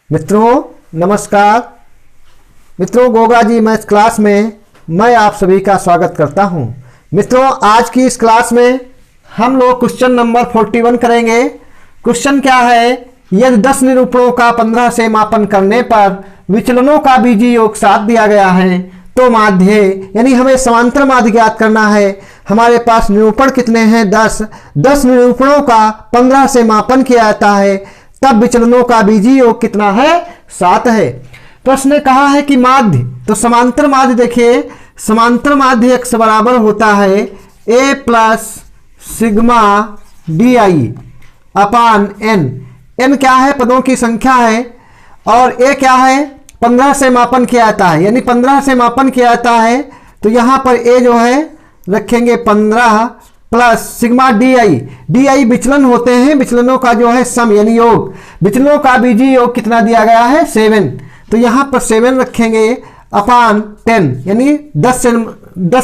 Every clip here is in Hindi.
मित्रों नमस्कार। मित्रों गोगा जी मैथ्स क्लास में मैं आप सभी का स्वागत करता हूं। मित्रों आज की इस क्लास में हम लोग क्वेश्चन नंबर 41 करेंगे। क्वेश्चन क्या है, यदि 10 निरूपणों का 15 से मापन करने पर विचलनों का बीजीय योग 7 दिया गया है तो माध्य यानी हमें समांतर माध्य ज्ञात करना है। हमारे पास निरूपण कितने हैं, 10 निरूपणों का 15 से मापन किया जाता है, तब विचलनों का बीजीय योग कितना है, 7 है। प्रश्न ने कहा है कि माध्य, तो समांतर माध्य देखिए, समांतर माध्य x बराबर होता है a plus sigma D I upon n। n क्या है, पदों की संख्या है, और a क्या है, 15 से मापन किया जाता है, यानी 15 से मापन किया जाता है। तो यहाँ पर a जो है रखेंगे 15 प्लस सिग्मा डी आई विचलन होते हैं, विचलनों का जो है सम यानी योग, विचलनों का बीजीय योग कितना दिया गया है, 7। तो यहाँ पर 7 रखेंगे अपान 10, यानी 10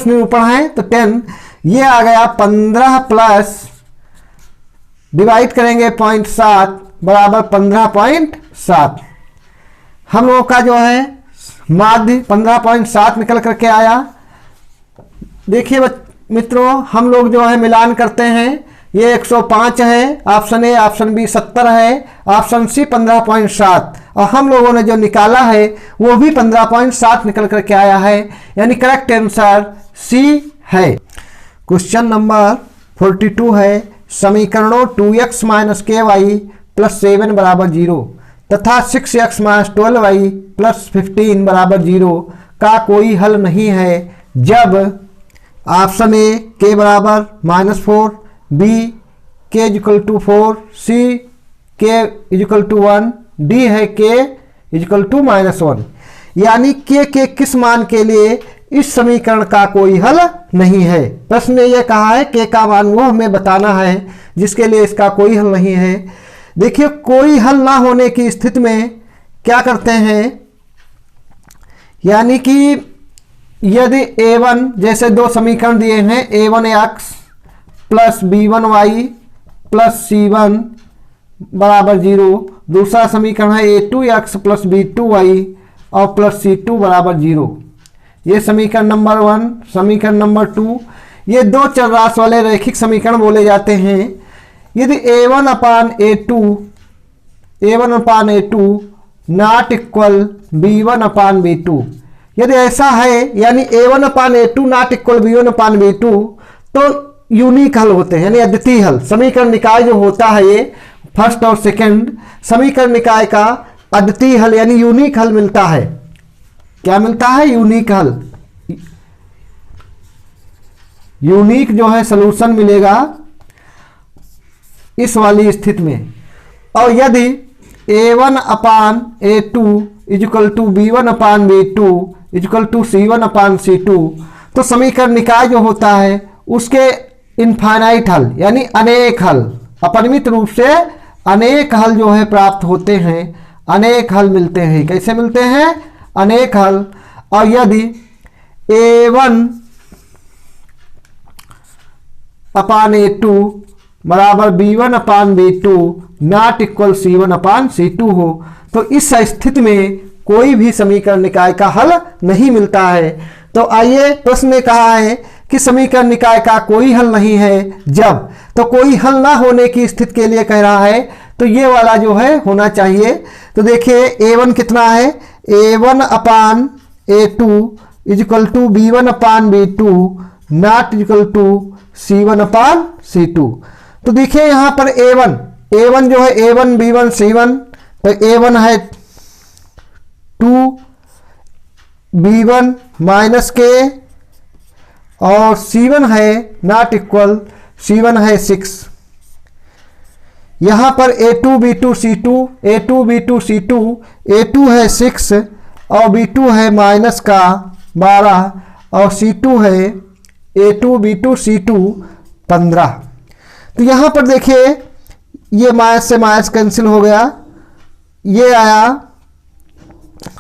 निरूपण है तो 10, ये आ गया 15 प्लस डिवाइड करेंगे 0.7 बराबर 15.7। हम लोगों का जो है माध्य 15.7 निकल करके आया। देखिए मित्रों हम लोग जो है मिलान करते हैं, ये 105 है, ऑप्शन ए, ऑप्शन बी 70 है, ऑप्शन सी 15.7, और हम लोगों ने जो निकाला है वो भी 15.7 निकल करके आया है, यानी करेक्ट आंसर सी है। क्वेश्चन नंबर 42 है, समीकरणों 2x माइनस के वाई प्लस 7 बराबर 0 तथा 6x माइनस 12y प्लस 15 बराबर 0 का कोई हल नहीं है जब ऑप्शन ए के बराबर -4, बी के इक्वल टू 4, सी के इक्वल टू 1, डी है के इक्वल टू -1। यानी के किस मान के लिए इस समीकरण का कोई हल नहीं है। प्रश्न ने यह कहा है के का मान वो हमें बताना है जिसके लिए इसका कोई हल नहीं है। देखिए कोई हल ना होने की स्थिति में क्या करते हैं, यानी कि यदि a1 जैसे दो समीकरण दिए हैं, a1x plus b1y plus c1 बराबर 0, दूसरा समीकरण है a2x प्लस b2y और प्लस c2 बराबर 0। ये समीकरण नंबर 1। समीकरण नंबर 2, ये दो चर राशि वाले रैखिक समीकरण बोले जाते हैं। यदि a1 upon a2 not equal b1 upon b2, यदि ऐसा है यानी a1 upon a2 not equal b1 upon b2, तो यूनिक हल होते हैं, यानी अद्वितीय हल। समीकरण निकाय जो होता है ये फर्स्ट और सेकंड समीकरण निकाय का अद्वितीय हल यानी यूनिक हल मिलता है। क्या मिलता है, यूनिक हल, यूनिक जो है सलूशन मिलेगा इस वाली स्थिति में। और यदि a1 upon a2 equal to b1 upon b2 equal to c1 upon c2, तो समीकरण निकाय जो होता है उसके इनफाइनाइट हल यानी अनेक हल, अपरिमित रूप से अनेक हल जो है प्राप्त होते हैं, अनेक हल मिलते हैं। कैसे मिलते हैं, अनेक हल। और यदि a1 अपान a2 बराबर b1 upon b2 not equal c1 upon c2 हो, तो इस स्थिति में कोई भी समीकरण निकाय का हल नहीं मिलता है। तो आइए प्रश्न ने कहा है कि समीकरण निकाय का कोई हल नहीं है जब, तो कोई हल ना होने की स्थिति के लिए कह रहा है, तो ये वाला जो है होना चाहिए। तो देखिए a1 कितना है, a1 upon a2 equal to b1 upon b2 not equal to c1 upon c2। तो देखिए यहाँ पर a1 जो है a1 b1 c1, तो a1 है 2 b1 माइनस के और c1 है नॉट इक्वल, c1 है 6। यहाँ पर a2 b2 c2, a2 b2 c2, a2 है 6 और b2 है माइनस का 12 और c2 है a2 b2 c2 15। तो यहाँ पर देखिए ये माइनस से माइनस कैंसिल हो गया, ये आया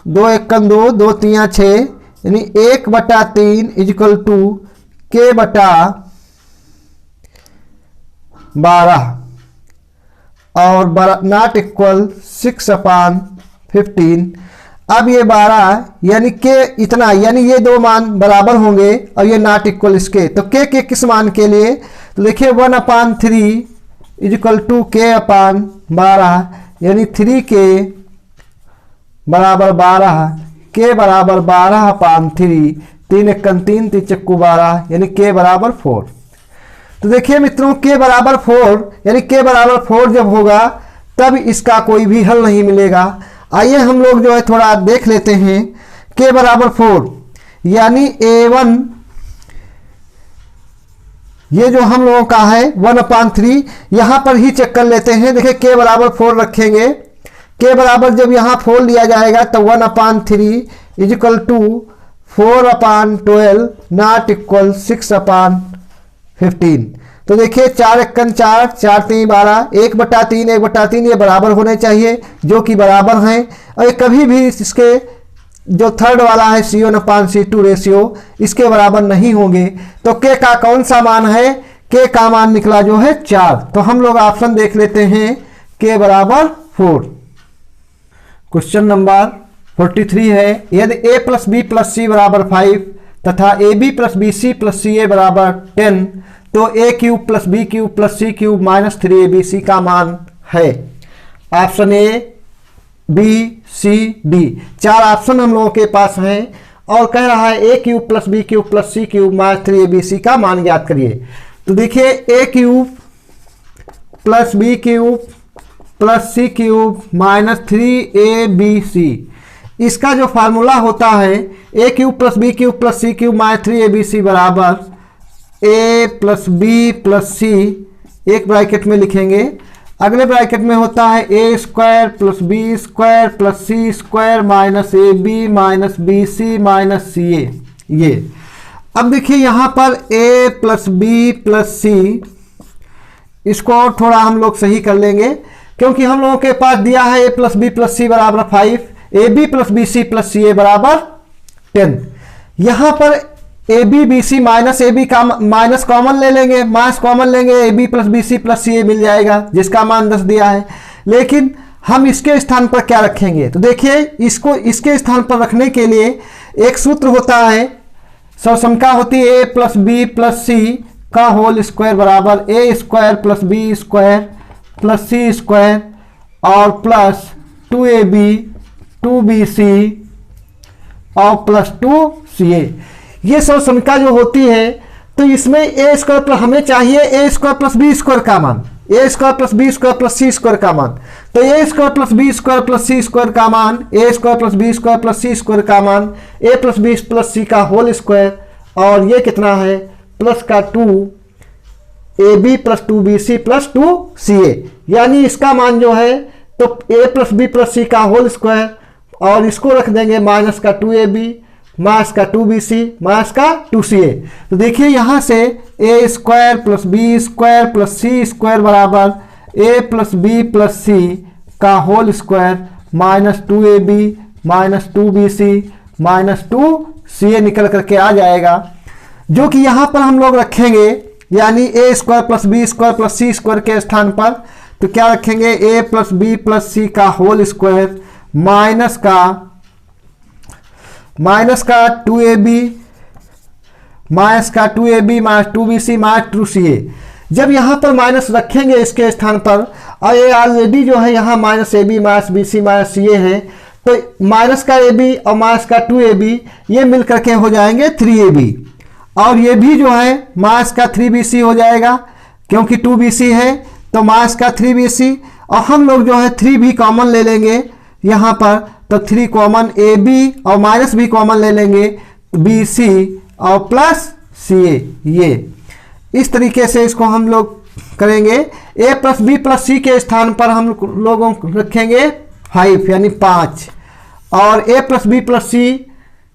2 1 2 2 3 6, यानी 1/3 इक्वल टू k बटा 12 और नॉट इक्वल 6/15। अब ये 12 यानी के इतना, यानी ये दो मान बराबर होंगे और ये नॉट इक्वल इसके, तो के किस मान के लिए, तो देखिए 1/3 इज इक्वल टू k/12, यानी 3k बराबर 12, k बराबर 12/3, 3 एकम 3, 3 चक्कू 12, यानी k बराबर 4। तो देखिए मित्रों k बराबर 4, यानी k बराबर 4 जब होगा तब इसका कोई भी हल नहीं मिलेगा। आइए हम लोग जो है थोड़ा देख लेते हैं। k बराबर 4 यानी a1, ये जो हम लोगों का है 1/3, यहां पर ही चेक कर लेते हैं। देखिए k बराबर 4 रखेंगे, k बराबर जब यहां 4 लिया जाएगा तो 1/3 is equal to 4/12 not equal 6/15। तो देखिए 4 एकम 4, 4 3 12, 1/3 1/3 ये बराबर होने चाहिए, जो कि बराबर हैं। और ये कभी भी इसके जो थर्ड वाला है C1/C2 रेशियो इसके बराबर नहीं होंगे। तो k का कौन सा मान है, k का मान निकला जो है 4। तो हम लोग ऑप्शन देख लेते हैं, k बराबर 4। क्वेश्चन नंबर 43 है, यदि a + b + c बराबर 5 तथा ab + bc + ca बराबर 10, तो a³ + b³ + c³ - 3abc का मान है। Option A, B, C, D, 4 option हम लोगों के पास हैं और कह रहा है a³ + b³ + c³ - 3abc का मान ज्ञात करिए। तो देखिए a³ + b³ + c³ - 3abc, इसका जो फार्मूला होता है a³ + b³ + c³ - 3abc बराबर a + b + c, एक ब्रैकेट में लिखेंगे, अगले ब्रैकेट में होता है a² + b² + c² - ab - bc - ca। ये अब देखिए यहाँ पर a + b + c, इसको और थोड़ा हम लोग सही कर लेंगे, क्योंकि हम लोगों के पास दिया है a + b + c बराबर 5, ab + bc + ca बराबर 10। यहाँ पर ab bc माइनस ab का माइनस कॉमन ले लेंगे, माइनस कॉमन लेंगे, ab + bc + ca मिल जाएगा, जिसका मान 10 दिया है। लेकिन हम इसके स्थान पर क्या रखेंगे, तो देखिए इसको इसके स्थान पर रखने के लिए एक सूत्र होता है, सहसंख्या होती है a + b + c का होल स्क्वायर बराबर a² + b² + c² और प्लस 2ab 2bc और प्लस 2ca। ये सब संख्या जो होती है, तो इसमें a² पर हमें चाहिए a² + b² का मान, a² + b² + c² का मान। तो a² + b² + c² का मान, a² + b² + c² का मान, a + b + c का होल स्क्वायर, और ये कितना है प्लस का 2ab + 2bc + 2ca, यानी इसका मान जो है तो a + b + c का होल स्क्वायर, और इसको रख देंगे माइनस का 2ab माइनस का 2bc माइनस का 2ca। तो देखिए यहाँ से a² + b² + c² बराबर a + b + c का whole square minus 2ab minus 2bc minus 2ca निकल करके आ जाएगा, जो कि यहाँ पर हम लोग रखेंगे, यानी a² + b² + c² के स्थान पर तो क्या रखेंगे a + b + c का होल स्क्वायर माइनस का 2ab minus 2bc minus 2ca। जब यहाँ पर माइनस रखेंगे इसके स्थान पर, और ये ऑलरेडी जो है यहाँ -ab minus bc minus ca है, तो माइनस का ab और माइनस का 2ab ये मिल करके हो जाएंगे 3ab, और ये भी जो है माइनस का 3bc हो जाएगा, क्योंकि 2bc है तो माइनस का 3bc, और हम लोग जो है 3 भी कॉमन ले लेंगे यहाँ पर, तो 3 कॉमन ab और माइनस भी कॉमन ले लेंगे bc और प्लस ca। ये इस तरीके से इसको हम लोग करेंगे। a + b + c के स्थान पर हम लोगों रखेंगे 5 यानी 5, और a + b + c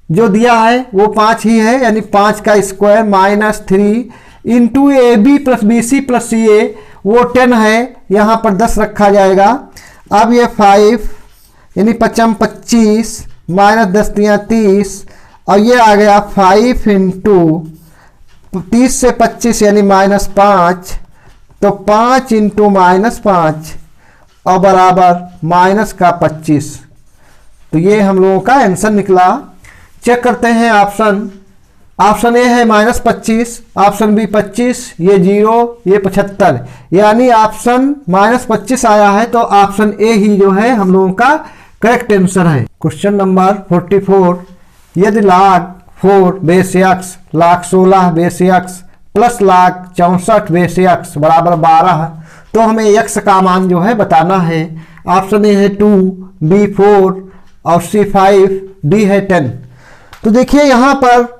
जो दिया है वो 5 ही है, यानी 5 का square minus 3 into ab + bc + ca वो 10 है, यहाँ पर 10 रखा जाएगा। अब ये 5 यानी 5 25 माइनस 10 30, और ये आ गया 5 इंटू 30 से 25 यानी -5 तो 5 इंटू -5 और बराबर माइनस का 25। तो ये हम लोगों का आंसर निकला। चेक करते हैं ऑप्शन। ऑप्शन ए है -25, ऑप्शन बी 25, ये 0, ये 75, यानी ऑप्शन -25 आया है। तो ऑप्शन ए ही जो है हम लोगों का करेक्ट आंसर है। क्वेश्चन नंबर 44, यदि log 4 base x log 16 base x plus log 64 base x बराबर 12, तो हमें x का मान जो है बताना है। ऑप्शन ए है 2, बी 4 और सी 5, डी है 10। तो देखिए यहाँ पर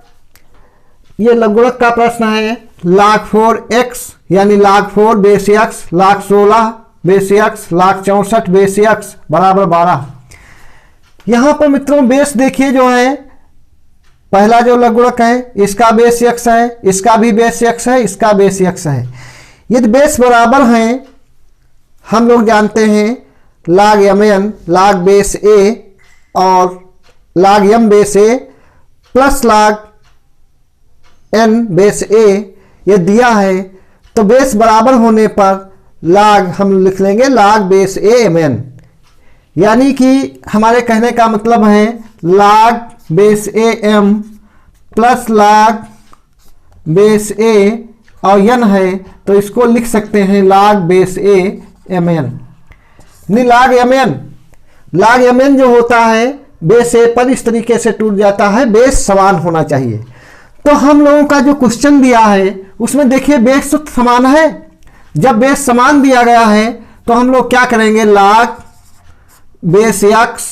ये लघुगणक का प्रश्न है। log 4x यानी log 4 base x log 16 base x log 64 base x बराबर 12। यहाँ पर मित्रों बेस देखिए जो है, पहला जो लघुगणक है इसका बेस x है, इसका भी बेस x है, इसका बेस x है। यदि बेस बराबर हैं, हम लोग जानते हैं log mn log base a और log m base a plus log n base a ये दिया है। तो बेस बराबर होने पर log हम लिख लेंगे log बेस a mn, यानी कि हमारे कहने का मतलब है log base a m plus log base a और n है, तो इसको लिख सकते हैं log बेस a mn। नहीं log mn जो होता है बेस a पर इस तरीके से टूट जाता है, बेस समान होना चाहिए। तो हम लोगों का जो क्वेश्चन दिया है उसमें देखिए बेस तो समान है। जब बेस समान दिया गया है तो हम लोग क्या करेंगे, log बेस x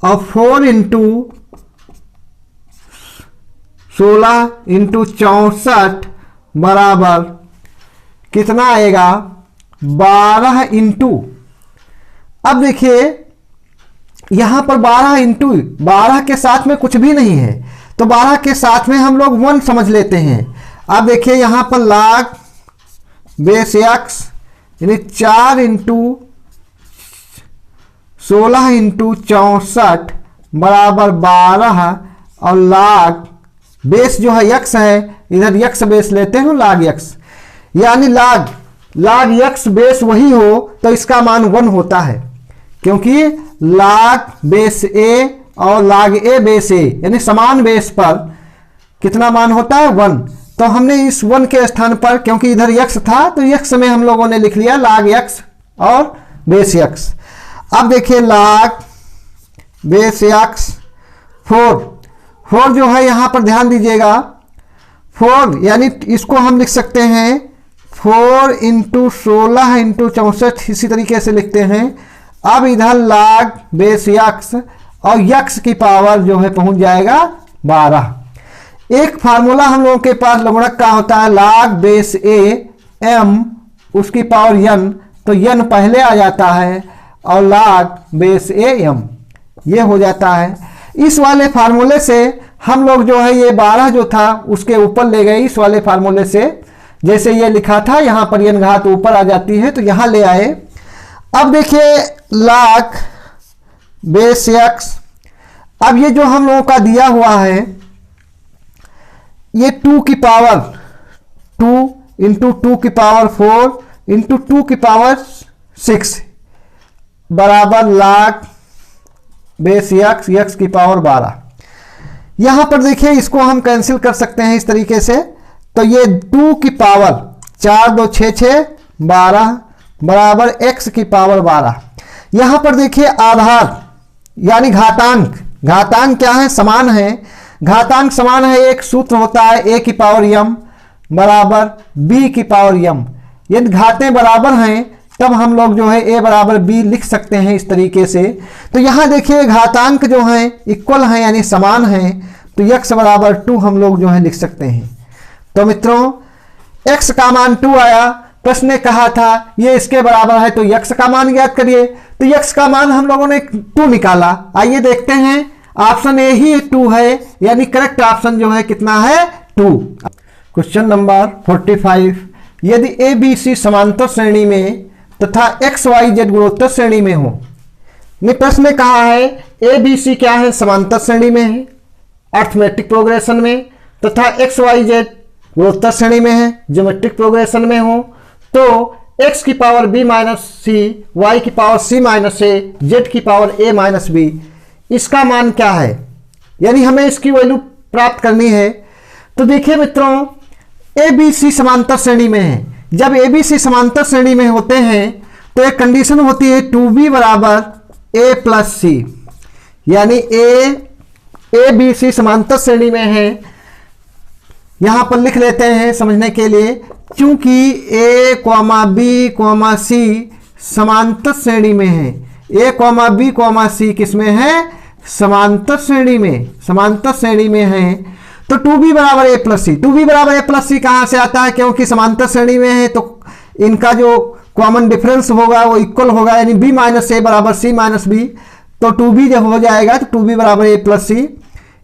और 4 इंटू 16 इंटू 64 बराबर कितना आएगा, 12 इंटू। अब देखिए यहां पर 12 इंटू 12 के साथ में कुछ भी नहीं है, तो 12 के साथ में हम लोग 1 समझ लेते हैं। अब देखिए यहां पर log बेस x यानी 4 इंटू 16 इंटू 64 बराबर 12 और log बेस जो है x है, इधर x बेस लेते हैं log x, यानी log x बेस वही हो तो इसका मान 1 होता है, क्योंकि log बेस a और log a बेस a यानी समान बेस पर कितना मान होता है, 1। तो हमने इस 1 के स्थान पर, क्योंकि इधर x था तो x में हम लोगों ने लिख लिया log x और बेस x। अब देखिए log बेस x 4 जो है यहां पर ध्यान दीजिएगा, 4 यानी इसको हम लिख सकते हैं 4 इंटू 16 इंटू 64, इसी तरीके से लिखते हैं। अब इधर log बेस x और x की पावर जो है पहुंच जाएगा 12। एक फार्मूला हम लोगों के पास लघुगणक का होता है log बेस a m उसकी पावर n, तो n पहले आ जाता है और log बेस a m ये हो जाता है। इस वाले फार्मूले से हम लोग जो है ये 12 जो था उसके ऊपर ले गए, इस वाले फार्मूले से जैसे ये लिखा था यहाँ पर n घात ऊपर आ जाती है तो यहाँ ले आए। अब देखिए log बेस x, अब ये जो हम लोगों का दिया हुआ है ये 2 की पावर 2 इंटू 2 की पावर 4 इंटू 2 की पावर 6 बराबर log बेस x की पावर 12। यहां पर देखिए इसको हम कैंसिल कर सकते हैं इस तरीके से, तो ये 2 की पावर 4 2 6 6 12 बराबर x की पावर 12। यहां पर देखिए आधार यानी घातांक क्या है, समान है। घातांक समान है, एक सूत्र होता है a की पावर m बराबर b की पावर m। यदि घातें बराबर हैं तब हम लोग जो है a बराबर b लिख सकते हैं इस तरीके से। तो यहां देखिए घातांक जो हैं इक्वल हैं यानी समान हैं, तो x बराबर 2 हम लोग जो है लिख सकते हैं। तो मित्रों x का मान 2 आया, प्रश्न ने कहा था ये इसके बराबर है तो x का मान ज्ञात करिए, तो x का मान हम लोगों ने 2 निकाला। आइए देखते हैं, ऑप्शन ए ही 2 है, यानी करेक्ट ऑप्शन जो है कितना है, 2। क्वेश्चन नंबर 45, यदि ए बी सी समांतर श्रेणी में तथा एक्स वाई जेड गुणोत्तर श्रेणी में हो। प्रश्न ने कहा है ए बी सी क्या है, समांतर श्रेणी में है अर्थमेटिक प्रोग्रेशन में, तथा एक्स वाई जेड गुणोत्तर श्रेणी में है ज्योमेट्रिक प्रोग्रेशन में हो, तो x की पावर b माइनस सी, y की पावर c माइनस ए, z की पावर a माइनस बी, इसका मान क्या है, यानी हमें इसकी वैल्यू प्राप्त करनी है। तो देखिए मित्रों, ए बी सी समांतर श्रेणी में है। जब ए बी सी समांतर श्रेणी में होते हैं तो एक कंडीशन होती है 2b बराबर a प्लस सी, यानी ए बी सी समांतर श्रेणी में है। यहां पर लिख लेते हैं समझने के लिए, क्योंकि a कॉमा बी कॉमा सी समांतर श्रेणी में है। a कॉमा बी कॉमा सी किस में है, समांतर श्रेणी में, समांतर श्रेणी में है। तो 2b बराबर a प्लस सी, 2b बराबर a प्लस सी कहां से आता है, क्योंकि समांतर श्रेणी में है तो इनका जो कॉमन डिफरेंस होगा वो इक्वल होगा, यानी b माइनस ए बराबर c माइनस बी। तो 2b जब हो जाएगा तो 2b बराबर a प्लस सी,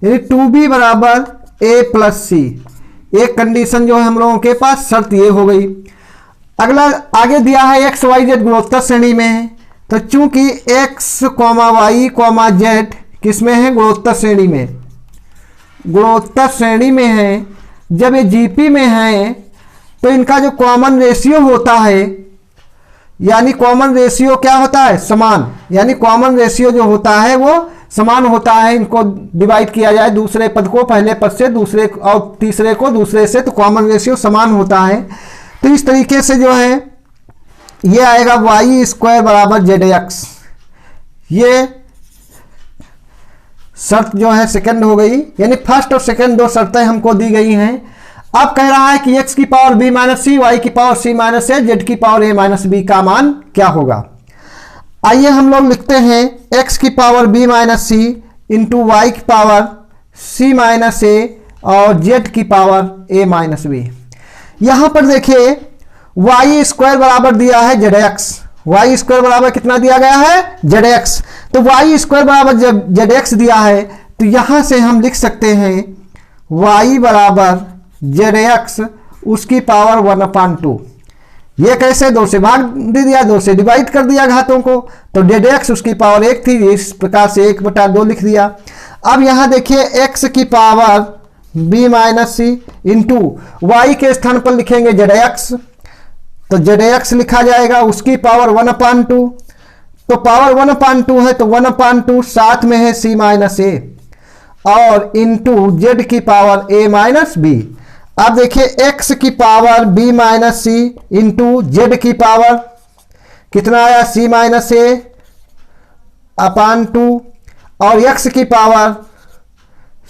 यानी 2b बराबर a प्लस सी। एक कंडीशन जो है हम लोगों के पास शर्त ये हो गई। अगला आगे दिया है x y z गुणोत्तर श्रेणी में है, तो चूंकि x comma Y comma Z किस में है, गुणोत्तर श्रेणी में, गुणोत्तर श्रेणी में है। जब ये जीपी में है तो इनका जो कॉमन रेशियो होता है, यानी कॉमन रेशियो क्या होता है, समान, यानी कॉमन रेशियो जो होता है वो समान होता है। इनको डिवाइड किया जाए दूसरे पद को पहले पद से, दूसरे और तीसरे को दूसरे से, तो कॉमन रेशियो समान होता है। तो इस तरीके से जो है ये आएगा वाई स्क्वायर बराबर जेड एक्स। ये शर्त जो है सेकंड हो गई, यानी फर्स्ट और सेकंड दो शर्तें हमको दी गई हैं। अब कह रहा है कि x की पावर b माइनस सी, वाई की पावर c माइनस ए, z की पावर a माइनस बी का मान क्या होगा। आइए हम लोग लिखते हैं x की पावर b माइनस सी इंटू वाई की पावर c माइनस ए और z की पावर a माइनस बी। यहां पर देखिए वाई स्क्वायर बराबर दिया है जेड एक्स, वाई स्क्वायर बराबर कितना दिया गया है, जेड एक्स। तो वाई स्क्वायर बराबर जेड एक्स दिया है, तो यहां से हम लिख सकते हैं वाई बराबर जेड एक्स उसकी पावर 1/2। ये कैसे, 2 से भाग दे दिया, 2 से डिवाइड कर दिया घातों को, तो जेड एक्स उसकी पावर 1 थी, इस प्रकार से 1/2 लिख दिया। अब यहां देखिए x की पावर b माइनस सी इंटू वाई के स्थान पर लिखेंगे जेड एक्स, तो जेड एक्स लिखा जाएगा उसकी पावर 1/2। तो पावर 1/2 है तो 1/2 साथ में है c माइनस ए और इंटू जेड की पावर a माइनस बी। अब देखिए x की पावर b माइनस सी इंटू जेड की पावर कितना आया, c माइनस ए अपान 2 और x की पावर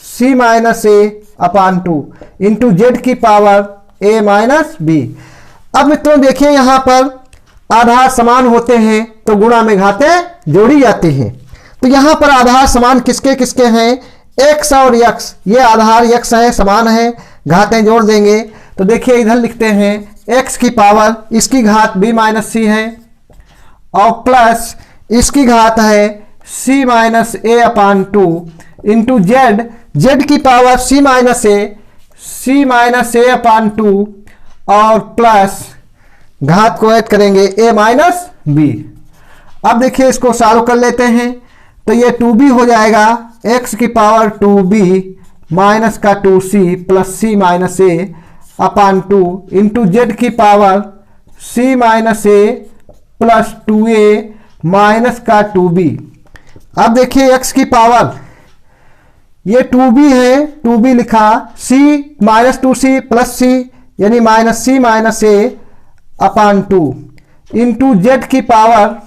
c माइनस ए अपान 2 इंटू जेड की पावर a माइनस बी। अब मित्रों देखिए यहां पर आधार समान होते हैं तो गुणा में घातें जोड़ी जाती हैं। तो यहां पर आधार समान किसके किसके हैं, x और x, ये आधार x है, समान है, घातें जोड़ देंगे। तो देखिए इधर लिखते हैं x की पावर इसकी घात b माइनस सी है और प्लस इसकी घात है c माइनस ए अपान 2 इंटू जेड की पावर c माइनस ए अपान 2 और प्लस घात को ऐड करेंगे a माइनस बी। अब देखिए इसको सॉल्व कर लेते हैं, तो ये 2b हो जाएगा, x की पावर 2b माइनस का 2c प्लस c माइनस ए अपान 2 इंटू जेड की पावर c माइनस ए प्लस 2a माइनस का 2b। अब देखिए x की पावर ये 2b है, 2b लिखा, c minus 2c plus c यानी माइनस c माइनस ए अपान 2 इंटू जेड की पावर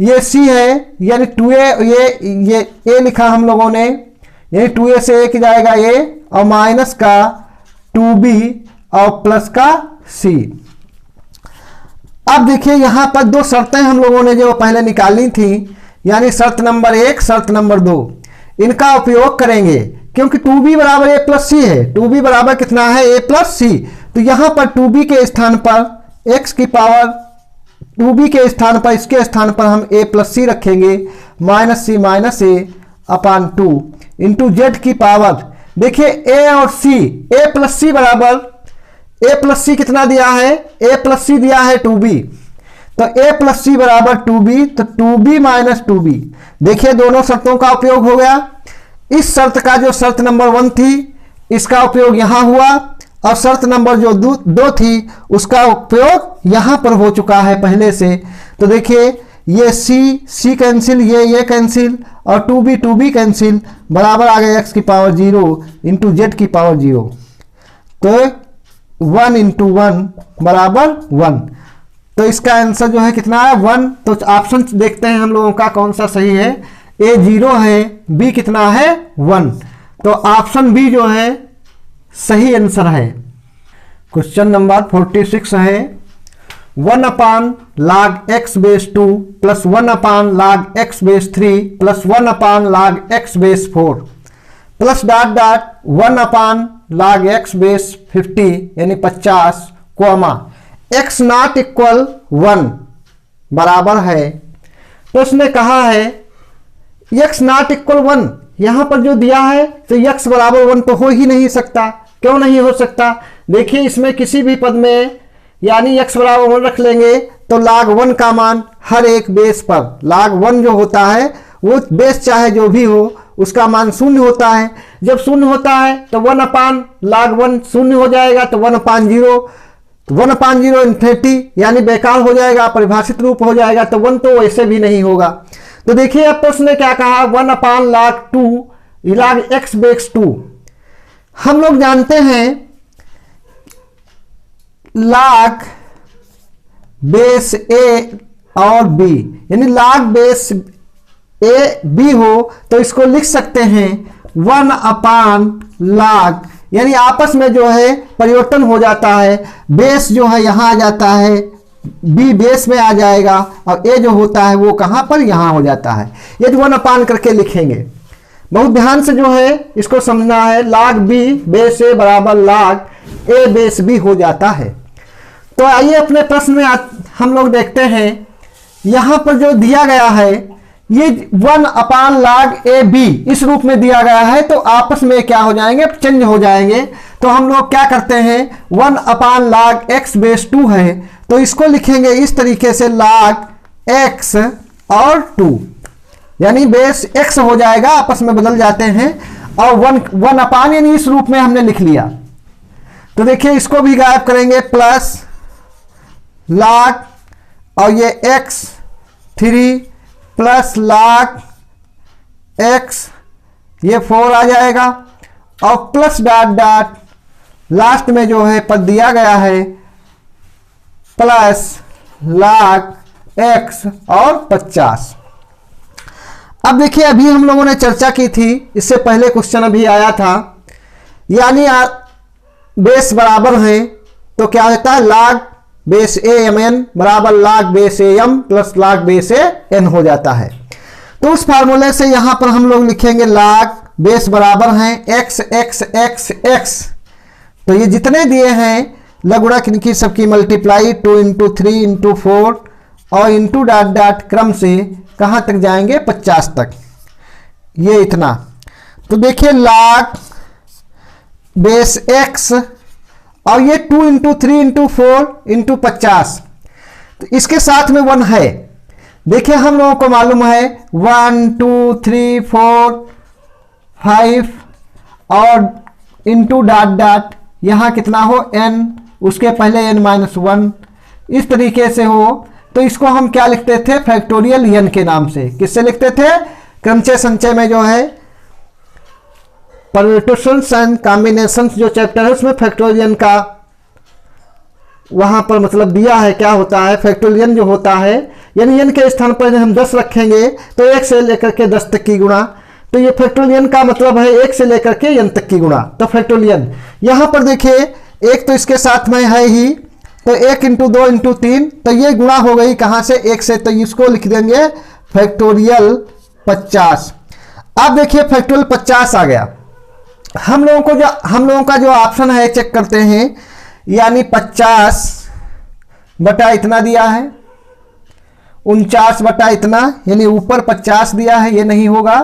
ये c है यानी 2a, ये a लिखा हम लोगों ने, यानी 2a से एक जाएगा a और माइनस का 2b और प्लस का c। अब देखिए यहां पर दो शर्तें हम लोगों ने जो पहले निकाली थी, यानी शर्त नंबर 1 शर्त नंबर 2, इनका उपयोग करेंगे क्योंकि 2b बराबर a प्लस सी है, 2b बराबर कितना है a प्लस सी। तो यहां पर 2b के स्थान पर x की पावर 2b के स्थान पर इसके स्थान पर हम a प्लस सी रखेंगे माइनस सी माइनस ए अपान 2 इंटू जेड की पावर, देखिए a और c, a प्लस सी बराबर a प्लस सी कितना दिया है, a प्लस सी दिया है 2b, तो a प्लस सी बराबर 2b, तो 2b माइनस 2b। देखिए दोनों शर्तों का उपयोग हो गया। इस शर्त का जो शर्त नंबर 1 थी इसका उपयोग यहां हुआ और शर्त नंबर जो दो थी उसका उपयोग यहाँ पर हो चुका है पहले से। तो देखिए ये c कैंसिल, ये कैंसिल और 2b कैंसिल, बराबर आ गया x की पावर 0 इंटू z की पावर 0। तो 1 इंटू 1 बराबर 1। तो इसका आंसर जो है कितना है 1। तो ऑप्शन देखते हैं हम लोगों का कौन सा सही है। ए 0 है, बी कितना है 1। तो ऑप्शन बी जो है सही आंसर है। क्वेश्चन नंबर 46 है 1 अपान log x बेस 2 प्लस 1 अपान log x बेस 3 प्लस 1 अपान log x base 4 plus dot dot 1 अपान log x बेस 50 यानी 50 कोमा x नॉट इक्वल 1 बराबर है। तो उसने कहा है x नॉट इक्वल 1, यहां पर जो दिया है तो x बराबर 1 तो हो ही नहीं सकता। क्यों नहीं हो सकता? देखिए इसमें किसी भी पद में यानी x बराबर 1 रख लेंगे तो log 1 का मान हर एक बेस पर log 1 जो होता है वो बेस चाहे जो भी हो उसका मान शून्य होता है। जब शून्य होता है तो 1 अपान log 1 शून्य हो जाएगा, तो 1 अपान 0, 1 अपान 0 इन्फिनिटी यानी बेकार हो जाएगा, परिभाषित रूप हो जाएगा, तो 1 तो वैसे भी नहीं होगा। तो देखिए अब प्रश्न ने क्या कहा 1 अपान log 2 log x बेस 2। हम लोग जानते हैं log बेस a और b यानी log बेस a b हो तो इसको लिख सकते हैं 1 अपान log, यानी आपस में जो है परिवर्तन हो जाता है। बेस जो है यहाँ आ जाता है, b बेस में आ जाएगा और a जो होता है वो कहाँ पर यहाँ हो जाता है। ये 1 अपान करके लिखेंगे। बहुत ध्यान से जो है इसको समझना है। log b बेस a बराबर log a बेस b हो जाता है। तो आइए अपने प्रश्न में हम लोग देखते हैं यहां पर जो दिया गया है ये 1 अपान log a b इस रूप में दिया गया है, तो आपस में क्या हो जाएंगे, चेंज हो जाएंगे। तो हम लोग क्या करते हैं 1 अपान log x बेस 2 है तो इसको लिखेंगे इस तरीके से log x और 2 यानी बेस x हो जाएगा, आपस में बदल जाते हैं और 1 अपान यानी इस रूप में हमने लिख लिया। तो देखिए इसको भी गायब करेंगे प्लस log और ये x 3 प्लस log x ये 4 आ जाएगा और प्लस डॉट डॉट लास्ट में जो है पद दिया गया है प्लस log x और 50। अब देखिए अभी हम लोगों ने चर्चा की थी, इससे पहले क्वेश्चन अभी आया था, यानी बेस बराबर है तो क्या होता है log base A M N बराबर log base A M plus log base A N हो जाता है। तो उस फार्मूले से यहां पर हम लोग लिखेंगे log बेस बराबर हैं x x x x। तो ये जितने दिए हैं लघुगणक इनकी सबकी मल्टीप्लाई 2 इंटू 3 इंटू 4 और इंटू डॉट डॉट क्रम से कहां तक जाएंगे 50 तक, ये इतना। तो देखिए log बेस x और ये 2 इंटू 3 इंटू 4 इंटू 50, तो इसके साथ में 1 है। देखिए हम लोगों को मालूम है 1 2 3 4 5 और इंटू डॉट डॉट यहाँ कितना हो n, उसके पहले n-1 इस तरीके से हो। तो इसको हम क्या लिखते थे फैक्टोरियल n के नाम से। किससे लिखते थे? क्रमचय संचय में जो है परम्यूटेशंस एंड कॉम्बिनेशंस जो चैप्टर है उसमें फैक्टोरियल का वहां पर मतलब दिया है क्या होता है। फैक्टोरियल जो होता है यानी n के स्थान पर हम 10 रखेंगे तो 1 से लेकर के 10 तक की गुणा, तो ये फैक्टोरियल का मतलब है 1 से लेकर के n तक की गुणा। तो फैक्टोरियल यहां पर देखिए एक तो इसके साथ में है ही, तो 1 इंटू 2 इंटू 3, तो ये गुणा हो गई कहां से 1 से, तो इसको लिख देंगे फैक्टोरियल 50। अब देखिए फैक्टोरियल 50 आ गया। हम लोगों का जो ऑप्शन है चेक करते हैं, यानी 50 बटा इतना दिया है, 49 बटा इतना, यानी ऊपर 50 दिया है, ये नहीं होगा।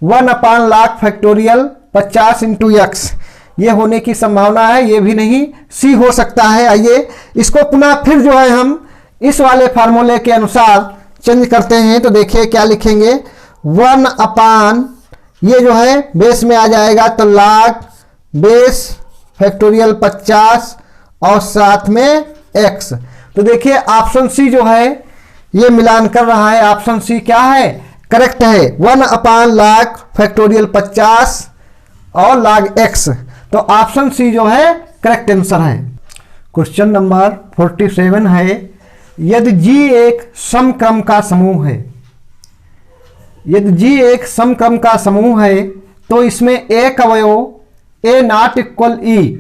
1 अपान log फैक्टोरियल 50 इंटू एक्स, ये होने की संभावना है, ये भी नहीं, सी हो सकता है। आइए इसको पुनः फिर जो है हम इस वाले फार्मूले के अनुसार चेंज करते हैं। तो देखिए क्या लिखेंगे 1 अपान ये जो है बेस में आ जाएगा तो log बेस फैक्टोरियल 50 और साथ में x। तो देखिए ऑप्शन सी जो है ये मिलान कर रहा है। ऑप्शन सी क्या है, करेक्ट है। 1 log फैक्टोरियल 50 और log x। तो ऑप्शन सी जो है करेक्ट आंसर है। क्वेश्चन नंबर 47 है, यदि g एक समक्रम का समूह है, यदि g एक समक्रम का समूह है तो इसमें एक अवयव a नॉट इक्वल e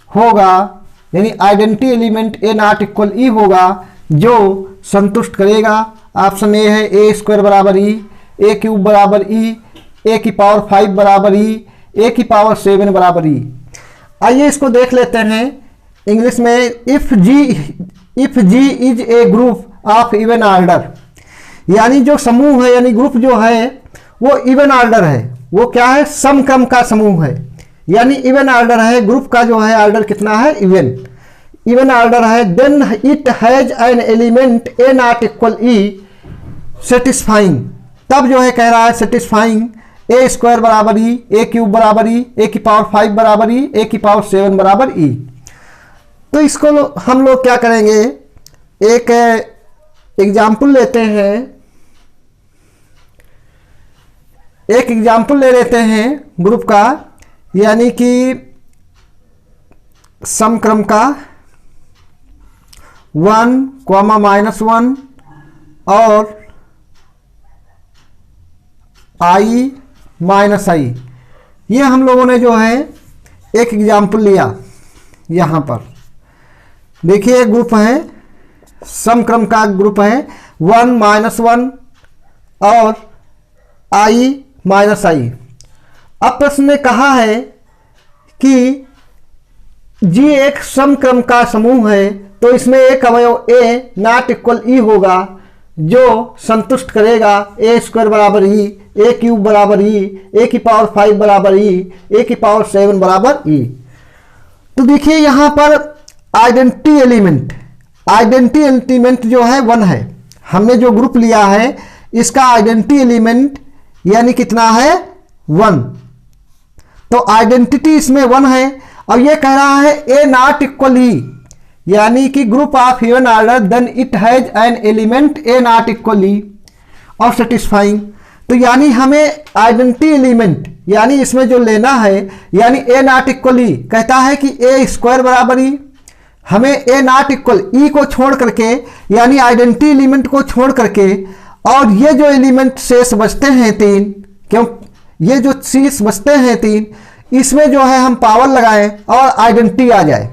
होगा, यानी identity element a not equal e होगा जो संतुष्ट करेगा। ऑप्शन ए है ए स्क्वायर बराबर ई, ए क्यूब बराबर ई, ए की पावर 5 बराबर ई, ए की पावर 7 बराबर ई। आइए इसको देख लेते हैं इंग्लिश में। If G is a group of even order, यानी जो समूह है यानी ग्रुप जो है वो इवन ऑर्डर है, वो क्या है, समक्रम का समूह है, यानी इवन ऑर्डर है। ग्रुप का जो है ऑर्डर कितना है, इवन ऑर्डर है। Then it has an element a not equal e satisfying, तब जो है कह रहा है सेटिस्फाइंग ए स्क्वायर बराबर ई, ए क्यूब बराबर ई, ए की पावर 5 बराबर ई, ए की पावर 7 बराबर ई। तो इसको हम लोग क्या करेंगे, एक एग्जाम्पल लेते हैं, एक एग्जाम्पल ले लेते हैं ग्रुप का, यानी कि समक्रम का 1, -1 और i -i। ये हम लोगों ने जो है एक एग्जाम्पल लिया। यहाँ पर देखिए ग्रुप है, समक्रम का ग्रुप है 1 -1 और i -i। अब प्रश्न ने कहा है कि g एक समक्रम का समूह है तो इसमें एक अवयव a नॉट इक्वल e होगा जो संतुष्ट करेगा ए स्क्वायर बराबर ई, ए क्यूब बराबर ई, ए की पावर 5 बराबर ई, ए की पावर 7 बराबर ई। तो देखिए यहाँ पर आइडेंटिटी एलिमेंट जो है 1 है। हमने जो ग्रुप लिया है इसका आइडेंटिटी एलिमेंट यानी कितना है, 1। तो आइडेंटिटी इसमें 1 है और ये कह रहा है ए नॉट इक्वल ई, यानी कि group of even order then it has an element a not equal e और सेटिस्फाइंग। तो यानी हमें आइडेंटिटी एलिमेंट यानी इसमें जो लेना है, यानी ए नॉट इक्वल ई कहता है कि ए स्क्वायर बराबर ई, हमें ए नॉट इक्वल ई को छोड़ करके यानी आइडेंटिटी एलिमेंट को छोड़ करके, और ये जो एलिमेंट शेष बचते हैं 3, क्यों ये जो शेष बचते हैं 3, इसमें जो है हम पावर लगाएं और आइडेंटिटी आ जाए,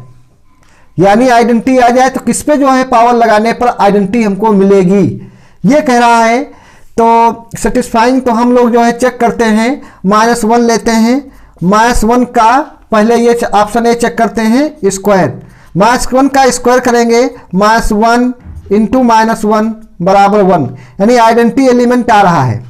यानी आइडेंटिटी आ जाए तो किस पे जो है पावर लगाने पर आइडेंटिटी हमको मिलेगी, ये कह रहा है। तो सेटिस्फाइंग तो हम लोग जो है चेक करते हैं, -1 लेते हैं, -1 का पहले ये ऑप्शन ए चेक करते हैं, स्क्वायर, -1 का स्क्वायर करेंगे, -1 इंटू -1 बराबर 1, यानी आइडेंटिटी एलिमेंट आ रहा है,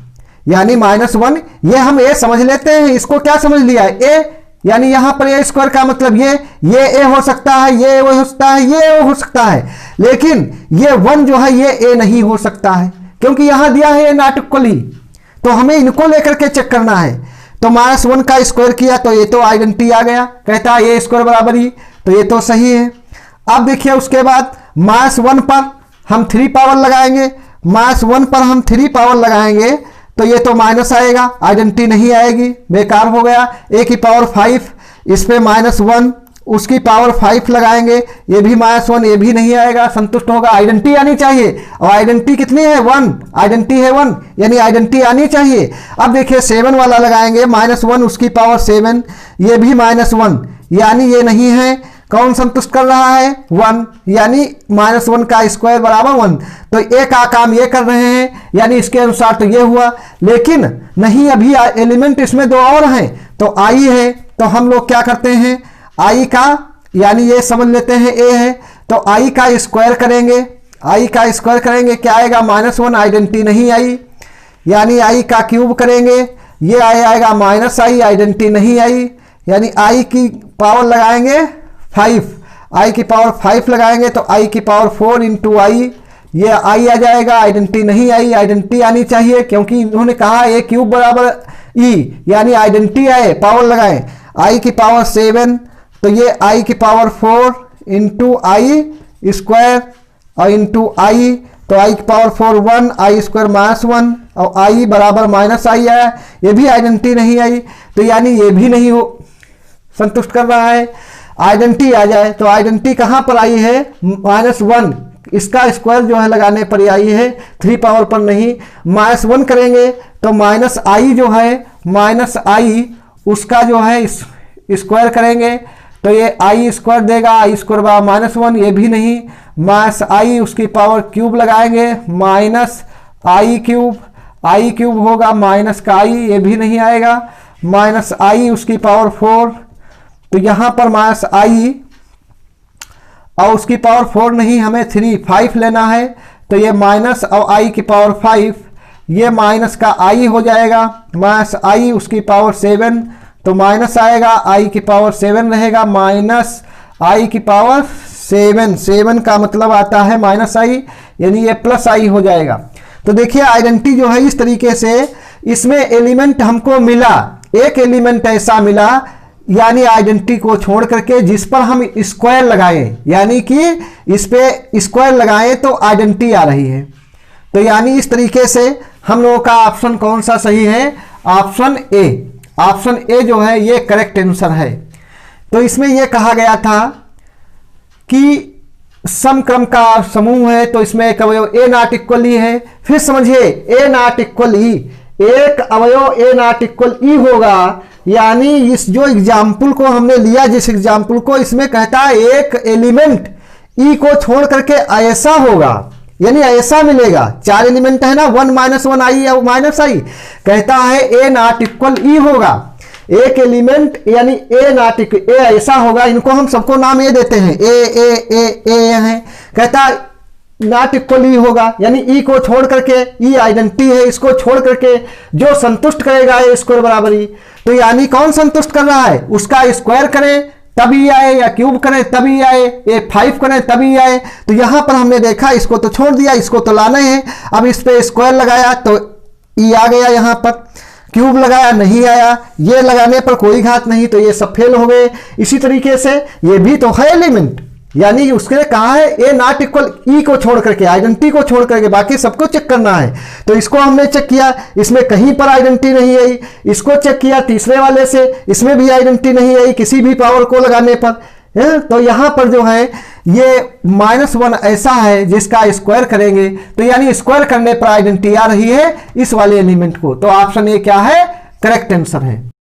यानी -1। ये हम ए समझ लेते हैं, इसको क्या समझ लिया है, ए, यानी यहां पर ए स्क्वायर का मतलब ये ए हो सकता है, ये हो सकता है, ये हो सकता है, लेकिन ये 1 जो है ये ए नहीं हो सकता है क्योंकि यहां दिया है ए नॉट इक्वल ई। तो हमें इनको लेकर के चेक करना है। तो -1 का स्क्वायर किया तो ये तो आइडेंटिटी आ गया, कहता है ए स्क्वायर बराबर ई, तो ये तो सही है। अब देखिए उसके बाद -1 पर हम 3 पावर लगाएंगे, -1 पर हम 3 पावर लगाएंगे तो ये तो माइनस आएगा, आइडेंटिटी नहीं आएगी, बेकार हो गया। ए की पावर 5, इस पे -1, उसकी पावर 5 लगाएंगे, ये भी -1, ये भी नहीं आएगा, संतुष्ट होगा। आइडेंटिटी आनी चाहिए, और आइडेंटिटी कितनी है, 1, आइडेंटिटी है 1, यानी आइडेंटिटी आनी चाहिए। अब देखिए 7 वाला लगाएंगे, -1 उसकी पावर 7, ये भी -1, यानी ये नहीं है। कौन संतुष्ट कर रहा है, 1, यानी -1 का स्क्वायर बराबर 1। तो ए का काम ये कर रहे हैं, यानी इसके अनुसार तो ये हुआ, लेकिन नहीं, अभी एलिमेंट इसमें 2 और हैं। तो आई है, तो हम लोग क्या करते हैं, आई का यानी ये समझ लेते हैं ए है, तो आई का स्क्वायर करेंगे, आई का स्क्वायर करेंगे क्या आएगा, -1, आइडेंटिटी नहीं आई, यानी आई का क्यूब करेंगे, ये आएगा -i, आइडेंटिटी नहीं आई, यानी आई की पावर लगाएंगे 5, आई की पावर 5 लगाएंगे तो आई की पावर 4 इंटू आई, ये आई आ जाएगा, आइडेंटिटी नहीं आई, आइडेंटिटी आनी चाहिए क्योंकि इन्होंने कहा ए क्यूब बराबर ई, यानी आइडेंटिटी आए, पावर लगाएं, आई की पावर 7 तो ये आई की पावर 4 इंटू आई स्क्वायर और इंटू आई, तो आई की पावर 4 1, आई स्क्वायर -1 और आई बराबर माइनस आई आया। ये भी आइडेंटिटी नहीं आई, तो यानी ये भी नहीं हो संतुष्ट कर रहा है। आइडेंटिटी आ जाए तो आइडेंटिटी कहाँ पर आई है, -1, इसका स्क्वायर जो है लगाने पर आई है, 3 पावर पर नहीं। -1 करेंगे तो माइनस आई जो है, माइनस आई उसका जो है स्क्वायर करेंगे तो ये आई स्क्वायर देगा, आई स्क्वायर बराबर -1, ये भी नहीं। माइनस आई उसकी पावर क्यूब लगाएंगे, माइनस आई क्यूब होगा माइनस का आई, ये भी नहीं आएगा। माइनस आई उसकी पावर 4, तो यहाँ पर माइनस आई और उसकी पावर 4 नहीं, हमें 5 लेना है, तो ये माइनस और आई की पावर 5, ये माइनस का आई हो जाएगा। माइनस आई उसकी पावर 7, तो माइनस आएगा, आई की पावर 7 रहेगा, माइनस आई की पावर 7 का मतलब आता है माइनस आई, यानी ये प्लस आई हो जाएगा। तो देखिए आइडेंटिटी जो है इस तरीके से, इसमें एलिमेंट हमको मिला, एक एलिमेंट ऐसा मिला यानी आइडेंटिटी को छोड़ करके जिस पर हम स्क्वायर लगाएं, यानी कि इस पे स्क्वायर लगाएं तो आइडेंटिटी आ रही है। तो यानी इस तरीके से हम लोगों का ऑप्शन कौन सा सही है, ऑप्शन ए। ऑप्शन ए जो है ये करेक्ट आंसर है। तो इसमें यह कहा गया था कि समक्रम का समूह है, तो इसमें एक अवयव ए नॉट इक्वल ई है। फिर समझिए ए नॉट इक्वल ई, एक अवयव ए नॉट इक्वल ई होगा, यानी इस जो एग्जाम्पल को हमने लिया, जिस एग्जाम्पल को, इसमें कहता है एक एलिमेंट ई को छोड़ करके ऐसा होगा, यानी ऐसा मिलेगा। 4 एलिमेंट है ना, 1 -1 आई और माइनस आई, कहता है ए नॉट इक्वल ई होगा। एक एलिमेंट यानी ए नॉट इक्वल ए ऐसा होगा, इनको हम सबको नाम ए देते हैं, ए है, कहता है नॉट इक्वल ई होगा, यानी ई को छोड़ करके, ई आइडेंटिटी है, इसको छोड़ करके जो संतुष्ट करेगा ए स्क्वायर बराबर ई। तो यानी कौन संतुष्ट कर रहा है, उसका स्क्वायर करें तभी आए या क्यूब करें तभी आए, ये 5 करें तभी आए। तो यहां पर हमने देखा इसको तो छोड़ दिया, इसको तो लाना है। अब इस पे स्क्वायर लगाया तो ई आ गया, यहां पर क्यूब लगाया नहीं आया, ये लगाने पर कोई घात नहीं, तो ये सब फेल हो गए। इसी तरीके से ये भी तो है एलिमेंट, यानी उसके कहा है ए नॉट इक्वल ई को छोड़ करके, आइडेंटिटी को छोड़ करके बाकी सबको चेक करना है। तो इसको हमने चेक किया, इसमें कहीं पर आइडेंटिटी नहीं आई। इसको चेक किया तीसरे वाले से, इसमें भी आइडेंटिटी नहीं आई किसी भी पावर को लगाने पर। तो यहां पर जो है ये -1 ऐसा है जिसका स्क्वायर करेंगे, तो यानी स्क्वायर करने पर आइडेंटिटी आ रही है इस वाले एलिमेंट को। तो ऑप्शन ए क्या है, करेक्ट आंसर है।